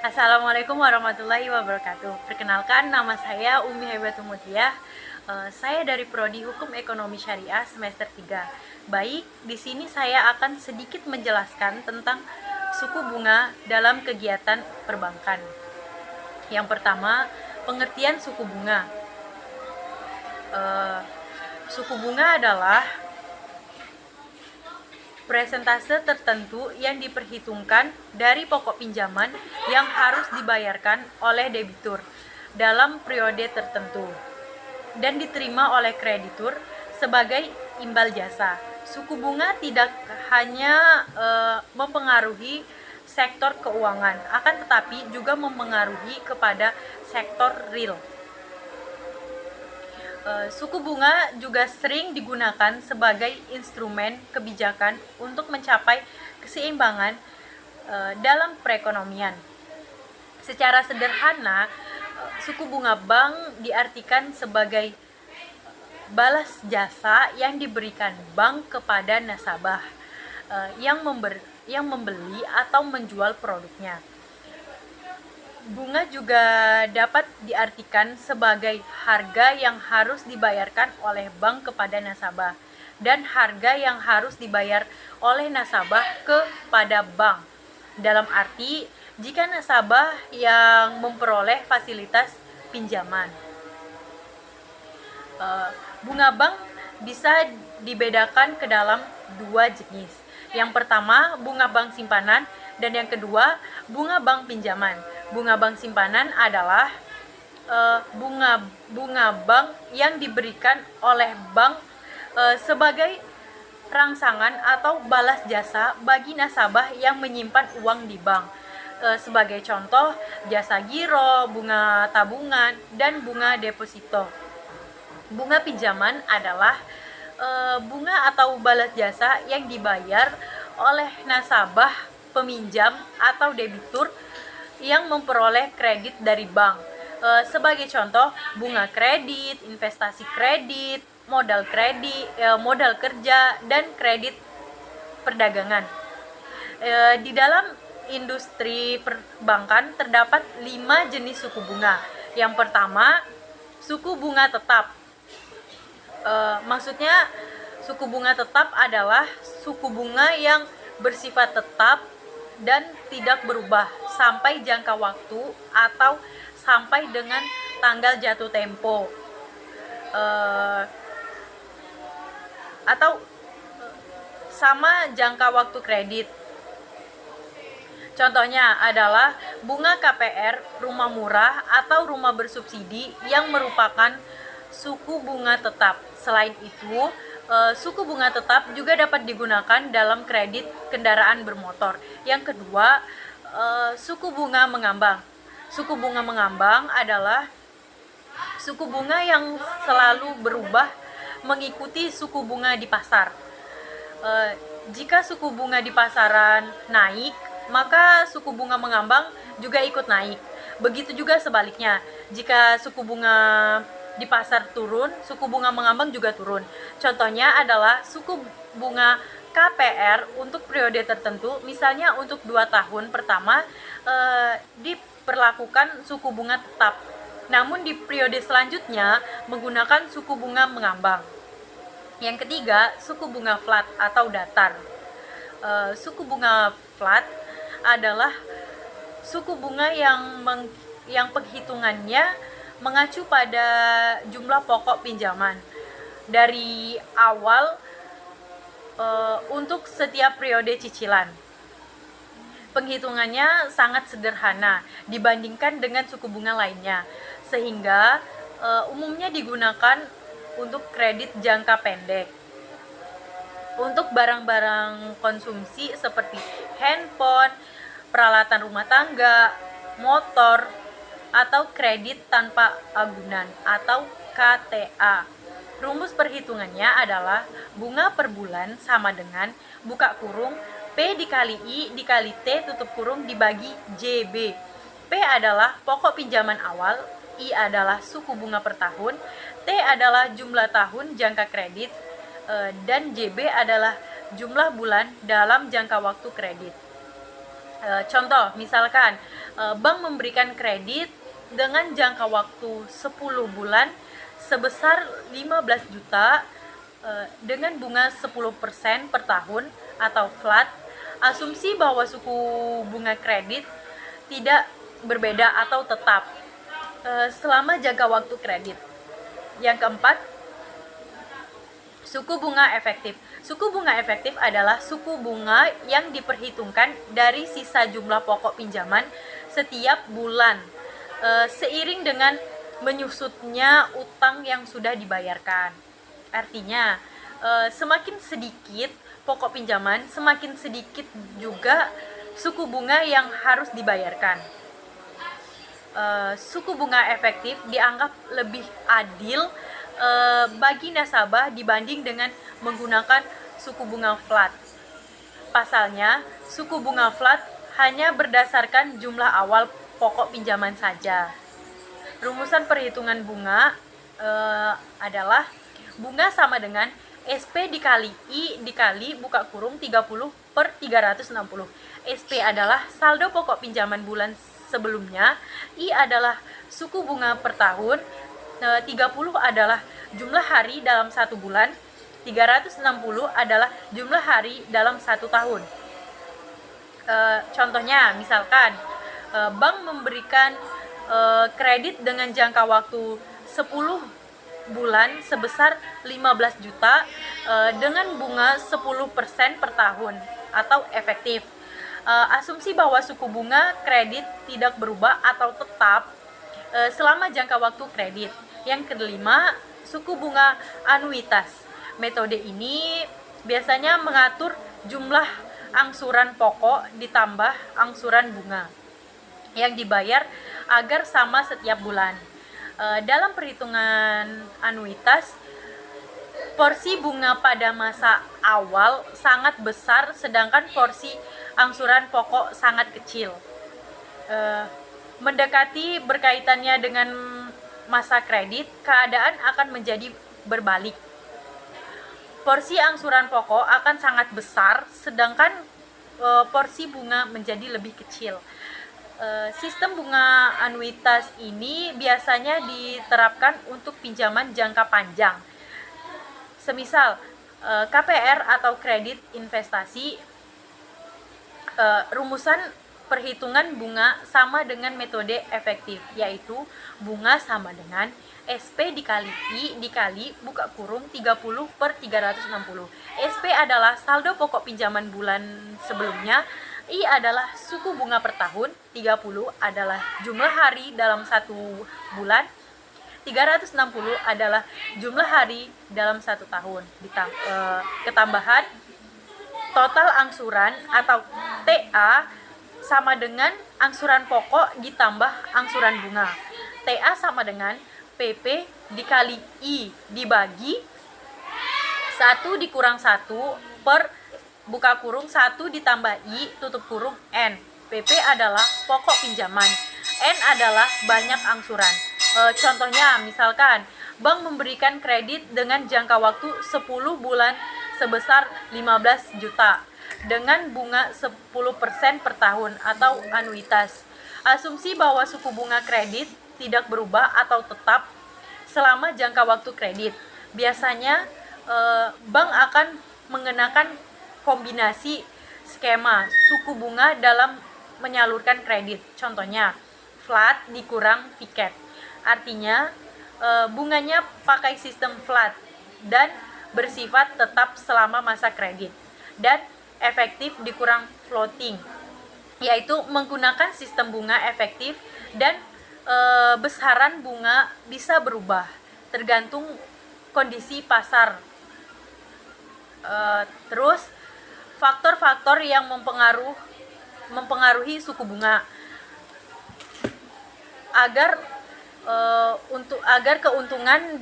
Assalamualaikum warahmatullahi wabarakatuh. Perkenalkan, nama saya Umi Hebatul Mutia. Saya dari Prodi Hukum Ekonomi Syariah semester 3. Baik, di sini saya akan sedikit menjelaskan tentang suku bunga dalam kegiatan perbankan. Yang pertama, pengertian suku bunga. Suku bunga adalah presentase tertentu yang diperhitungkan dari pokok pinjaman yang harus dibayarkan oleh debitur dalam periode tertentu dan diterima oleh kreditur sebagai imbal jasa. Suku bunga tidak hanya mempengaruhi sektor keuangan, akan tetapi juga mempengaruhi kepada sektor real. Suku bunga juga sering digunakan sebagai instrumen kebijakan untuk mencapai keseimbangan dalam perekonomian. Secara sederhana, suku bunga bank diartikan sebagai balas jasa yang diberikan bank kepada nasabah yang membeli atau menjual produknya. Bunga juga dapat diartikan sebagai harga yang harus dibayarkan oleh bank kepada nasabah dan harga yang harus dibayar oleh nasabah kepada bank. Dalam arti, jika nasabah yang memperoleh fasilitas pinjaman. Bunga bank bisa dibedakan ke dalam dua jenis. Yang pertama, bunga bank simpanan, dan yang kedua, bunga bank pinjaman. Bunga bank simpanan adalah bunga bank yang diberikan oleh bank sebagai rangsangan atau balas jasa bagi nasabah yang menyimpan uang di bank. Sebagai contoh, jasa giro, bunga tabungan, dan bunga deposito. Bunga pinjaman adalah bunga atau balas jasa yang dibayar oleh nasabah, peminjam, atau debitur yang memperoleh kredit dari bank. Sebagai contoh, bunga kredit, investasi kredit, modal kredit, modal kerja, dan kredit perdagangan. Di dalam industri perbankan terdapat 5 jenis suku bunga. Yang pertama, suku bunga tetap. Maksudnya suku bunga tetap adalah suku bunga yang bersifat tetap dan tidak berubah sampai jangka waktu atau sampai dengan tanggal jatuh tempo, atau sama jangka waktu kredit. Contohnya adalah bunga KPR, rumah murah, atau rumah bersubsidi yang merupakan suku bunga tetap. Selain itu, suku bunga tetap juga dapat digunakan dalam kredit kendaraan bermotor. Yang kedua, suku bunga mengambang. Suku bunga mengambang adalah suku bunga yang selalu berubah mengikuti suku bunga di pasar. Jika suku bunga di pasaran naik, maka suku bunga mengambang juga ikut naik. Begitu juga sebaliknya, jika suku bunga di pasar turun, suku bunga mengambang juga turun. Contohnya adalah suku bunga KPR untuk periode tertentu, misalnya untuk 2 tahun pertama diperlakukan suku bunga tetap. Namun di periode selanjutnya menggunakan suku bunga mengambang. Yang ketiga, suku bunga flat atau datar. Suku bunga flat adalah suku bunga yang penghitungannya mengacu pada jumlah pokok pinjaman dari awal untuk setiap periode cicilan. Penghitungannya sangat sederhana dibandingkan dengan suku bunga lainnya, sehingga umumnya digunakan untuk kredit jangka pendek. Untuk barang-barang konsumsi seperti handphone, peralatan rumah tangga, motor, atau kredit tanpa agunan atau KTA. Rumus perhitungannya adalah bunga per bulan sama dengan buka kurung P dikali I dikali T tutup kurung dibagi JB. P adalah pokok pinjaman awal, I adalah suku bunga per tahun, T adalah jumlah tahun jangka kredit, dan JB adalah jumlah bulan dalam jangka waktu kredit. Contoh, misalkan Bank memberikan kredit dengan jangka waktu 10 bulan sebesar 15 juta dengan bunga 10% per tahun atau flat. Asumsi bahwa suku bunga kredit tidak berbeda atau tetap selama jangka waktu kredit. Yang keempat, suku bunga efektif. Suku bunga efektif adalah suku bunga yang diperhitungkan dari sisa jumlah pokok pinjaman setiap bulan seiring dengan menyusutnya utang yang sudah dibayarkan. Artinya, semakin sedikit pokok pinjaman, semakin sedikit juga suku bunga yang harus dibayarkan. Suku bunga efektif dianggap lebih adil bagi nasabah dibanding dengan menggunakan suku bunga flat. Pasalnya, suku bunga flat hanya berdasarkan jumlah awal pokok pinjaman saja. Rumusan perhitungan bunga adalah bunga sama dengan SP dikali I dikali buka kurung 30 per 360. SP adalah saldo pokok pinjaman bulan sebelumnya, I adalah suku bunga per tahun, 30 adalah jumlah hari dalam satu bulan, 360 adalah jumlah hari dalam satu tahun. Contohnya, misalkan bank memberikan kredit dengan jangka waktu 10 bulan sebesar 15 juta dengan bunga 10% per tahun atau efektif. Asumsi bahwa suku bunga kredit tidak berubah atau tetap selama jangka waktu kredit. Yang kelima, suku bunga anuitas. Metode ini biasanya mengatur jumlah angsuran pokok ditambah angsuran bunga yang dibayar agar sama setiap bulan. Dalam perhitungan anuitas, porsi bunga pada masa awal sangat besar sedangkan porsi angsuran pokok sangat kecil. Mendekati berkaitannya dengan masa kredit, keadaan akan menjadi berbalik. Porsi angsuran pokok akan sangat besar sedangkan porsi bunga menjadi lebih kecil. Sistem bunga anuitas ini biasanya diterapkan untuk pinjaman jangka panjang. Semisal KPR atau kredit investasi, rumusan perhitungan bunga sama dengan metode efektif, yaitu bunga sama dengan SP dikali I dikali buka kurung 30 per 360. SP adalah saldo pokok pinjaman bulan sebelumnya, I adalah suku bunga per tahun, 30 adalah jumlah hari dalam satu bulan, 360 adalah jumlah hari dalam satu tahun. Ketambahan total angsuran atau TA sama dengan angsuran pokok ditambah angsuran bunga. TA sama dengan PP dikali I dibagi 1 dikurang 1 per buka kurung 1 ditambah I tutup kurung N. PP adalah pokok pinjaman, N adalah banyak angsuran. Contohnya misalkan bank memberikan kredit dengan jangka waktu 10 bulan sebesar 15 juta dengan bunga 10% per tahun atau anuitas. Asumsi bahwa suku bunga kredit tidak berubah atau tetap selama jangka waktu kredit. Biasanya bank akan mengenakan kombinasi skema suku bunga dalam menyalurkan kredit. Contohnya flat dikurang piket. Artinya bunganya pakai sistem flat dan bersifat tetap selama masa kredit, dan efektif dikurang floating, yaitu menggunakan sistem bunga efektif dan besaran bunga bisa berubah tergantung kondisi pasar. Terus faktor-faktor yang mempengaruhi suku bunga agar keuntungan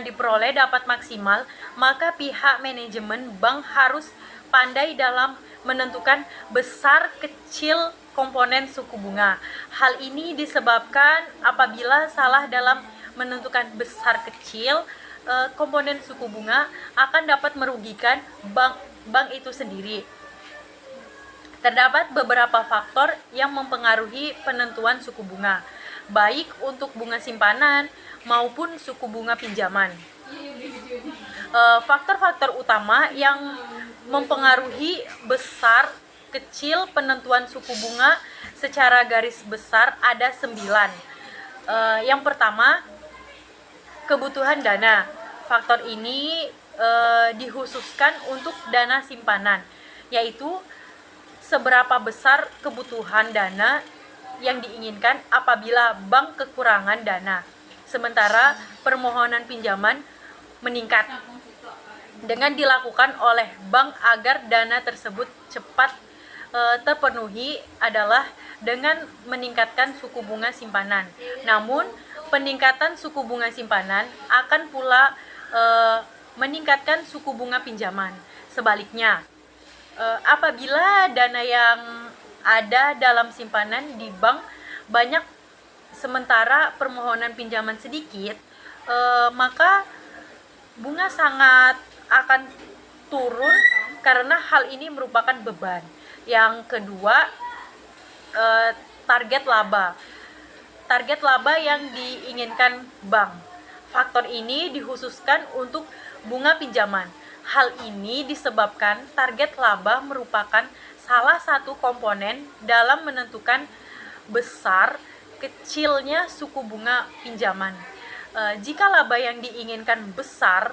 diperoleh dapat maksimal, maka pihak manajemen bank harus pandai dalam menentukan besar kecil komponen suku bunga. Hal ini disebabkan apabila salah dalam menentukan besar kecil komponen suku bunga akan dapat merugikan bank itu sendiri. Terdapat beberapa faktor yang mempengaruhi penentuan suku bunga, baik untuk bunga simpanan maupun suku bunga pinjaman. Faktor-faktor utama yang mempengaruhi besar kecil penentuan suku bunga secara garis besar ada 9. Yang pertama, kebutuhan dana. Faktor ini dikhususkan untuk dana simpanan, yaitu seberapa besar kebutuhan dana yang diinginkan apabila bank kekurangan dana, sementara permohonan pinjaman meningkat dengan dilakukan oleh bank agar dana tersebut cepat terpenuhi adalah dengan meningkatkan suku bunga simpanan. Namun, peningkatan suku bunga simpanan akan pula meningkatkan suku bunga pinjaman. Sebaliknya, apabila dana yang ada dalam simpanan di bank banyak sementara permohonan pinjaman sedikit, maka bunga sangat akan turun karena hal ini merupakan beban. Yang kedua, target laba. Target laba yang diinginkan bank. Faktor ini dikhususkan untuk bunga pinjaman. Hal ini disebabkan target laba merupakan salah satu komponen dalam menentukan besar kecilnya suku bunga pinjaman. Jika laba yang diinginkan besar,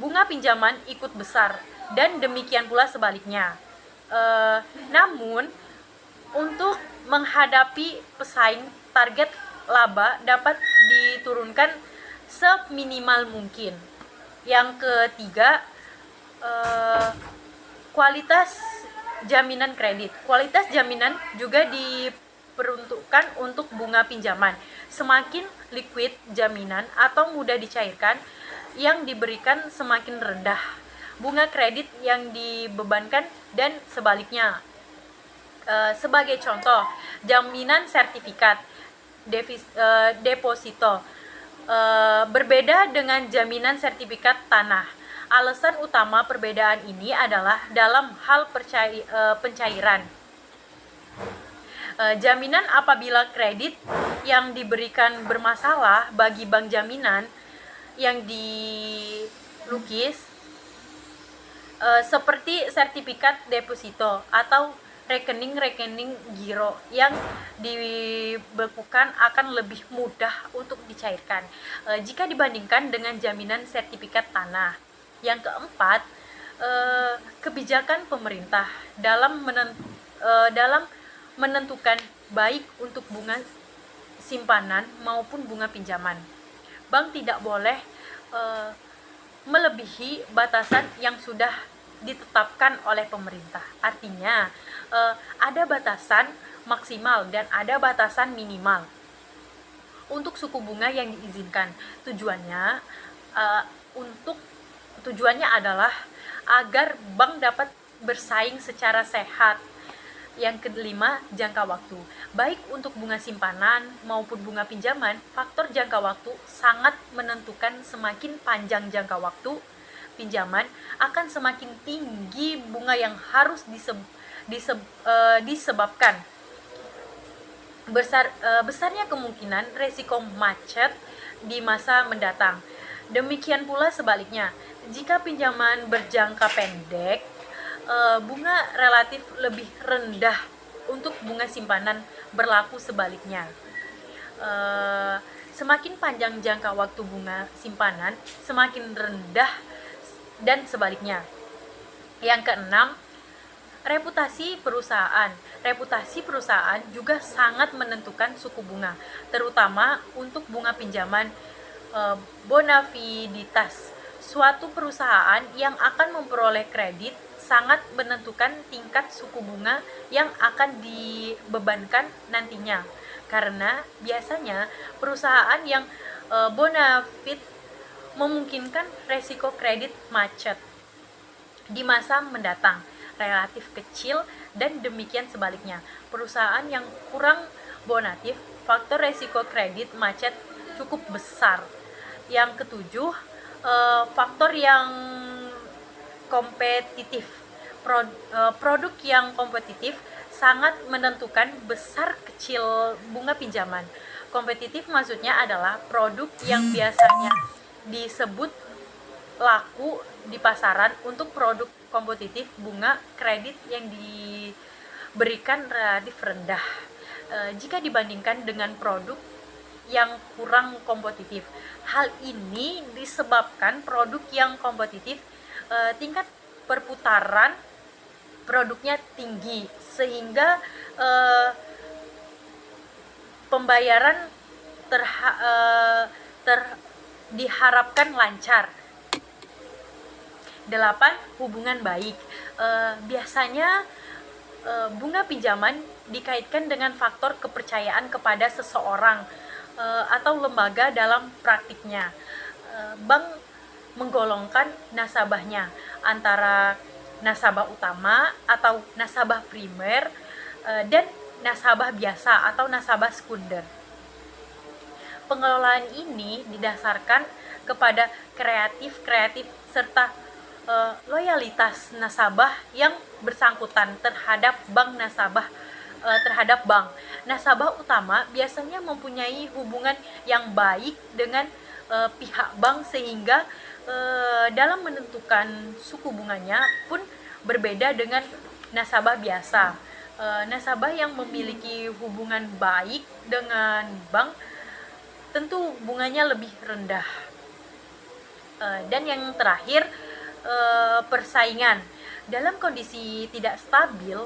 bunga pinjaman ikut besar, dan demikian pula sebaliknya. Namun, untuk menghadapi pesaing, target laba dapat diturunkan seminimal mungkin. Yang ketiga, kualitas jaminan kredit. Kualitas jaminan juga diperuntukkan untuk bunga pinjaman. Semakin liquid jaminan atau mudah dicairkan yang diberikan, semakin rendah bunga kredit yang dibebankan, dan sebaliknya. Sebagai contoh, jaminan sertifikat deposito berbeda dengan jaminan sertifikat tanah. Alasan utama perbedaan ini adalah dalam hal pencairan. Jaminan apabila kredit yang diberikan bermasalah bagi bank jaminan yang dilukis, seperti sertifikat deposito atau rekening giro yang dibekukan akan lebih mudah untuk dicairkan jika dibandingkan dengan jaminan sertifikat tanah. Yang keempat, kebijakan pemerintah dalam menentukan baik untuk bunga simpanan maupun bunga pinjaman. Bank tidak boleh melebihi batasan yang sudah ditetapkan oleh pemerintah. Artinya, ada batasan maksimal dan ada batasan minimal untuk suku bunga yang diizinkan. Tujuannya adalah agar bank dapat bersaing secara sehat. Yang kelima, jangka waktu. Baik untuk bunga simpanan maupun bunga pinjaman, faktor jangka waktu sangat menentukan. Semakin panjang jangka waktu pinjaman, akan semakin tinggi bunga yang harus disebabkan besarnya kemungkinan resiko macet di masa mendatang. Demikian pula sebaliknya, jika pinjaman berjangka pendek, bunga relatif lebih rendah. Untuk bunga simpanan berlaku sebaliknya. Semakin panjang jangka waktu bunga simpanan, semakin rendah, dan sebaliknya. Yang keenam, reputasi perusahaan. Reputasi perusahaan juga sangat menentukan suku bunga, terutama untuk bunga pinjaman. Bonafiditas suatu perusahaan yang akan memperoleh kredit sangat menentukan tingkat suku bunga yang akan dibebankan nantinya, karena biasanya perusahaan yang bonafid memungkinkan resiko kredit macet di masa mendatang relatif kecil, dan demikian sebaliknya. Perusahaan yang kurang bonatif, faktor resiko kredit macet cukup besar. Yang ketujuh, faktor yang kompetitif. produk yang kompetitif sangat menentukan besar kecil bunga pinjaman. Kompetitif maksudnya adalah produk yang biasanya disebut laku di pasaran. Untuk produk kompetitif, bunga kredit yang diberikan relatif rendah jika dibandingkan dengan produk yang kurang kompetitif. Hal ini disebabkan produk yang kompetitif tingkat perputaran produknya tinggi, sehingga pembayaran diharapkan lancar. 8. Hubungan baik. Biasanya bunga pinjaman dikaitkan dengan faktor kepercayaan kepada seseorang atau lembaga dalam praktiknya. Bank menggolongkan nasabahnya antara nasabah utama atau nasabah primer dan nasabah biasa atau nasabah sekunder. Pengelolaan ini didasarkan kepada kreatif serta loyalitas nasabah yang bersangkutan terhadap bank. Nasabah utama biasanya mempunyai hubungan yang baik dengan pihak bank, sehingga dalam menentukan suku bunganya pun berbeda dengan nasabah biasa. Nasabah yang memiliki hubungan baik dengan bank tentu bunganya lebih rendah. Dan yang terakhir, persaingan. Dalam kondisi tidak stabil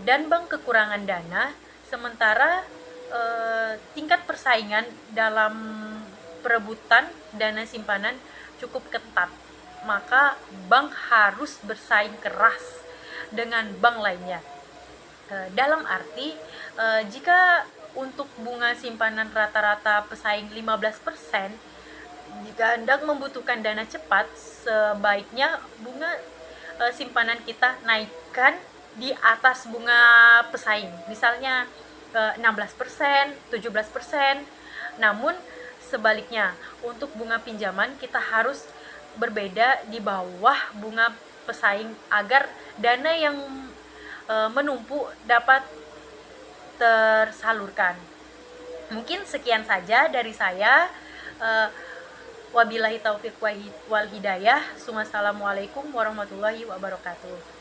dan bank kekurangan dana, sementara tingkat persaingan dalam perebutan dana simpanan cukup ketat, maka bank harus bersaing keras dengan bank lainnya. Dalam arti, jika untuk bunga simpanan rata-rata pesaing 15%, jika hendak membutuhkan dana cepat, sebaiknya bunga simpanan kita naikkan di atas bunga pesaing, misalnya 16%, 17%. Namun sebaliknya, untuk bunga pinjaman kita harus berbeda di bawah bunga pesaing agar dana yang menumpuk dapat tersalurkan. Mungkin sekian saja dari saya. Wabillahi taufiq wal hidayah. Assalamualaikum warahmatullahi wabarakatuh.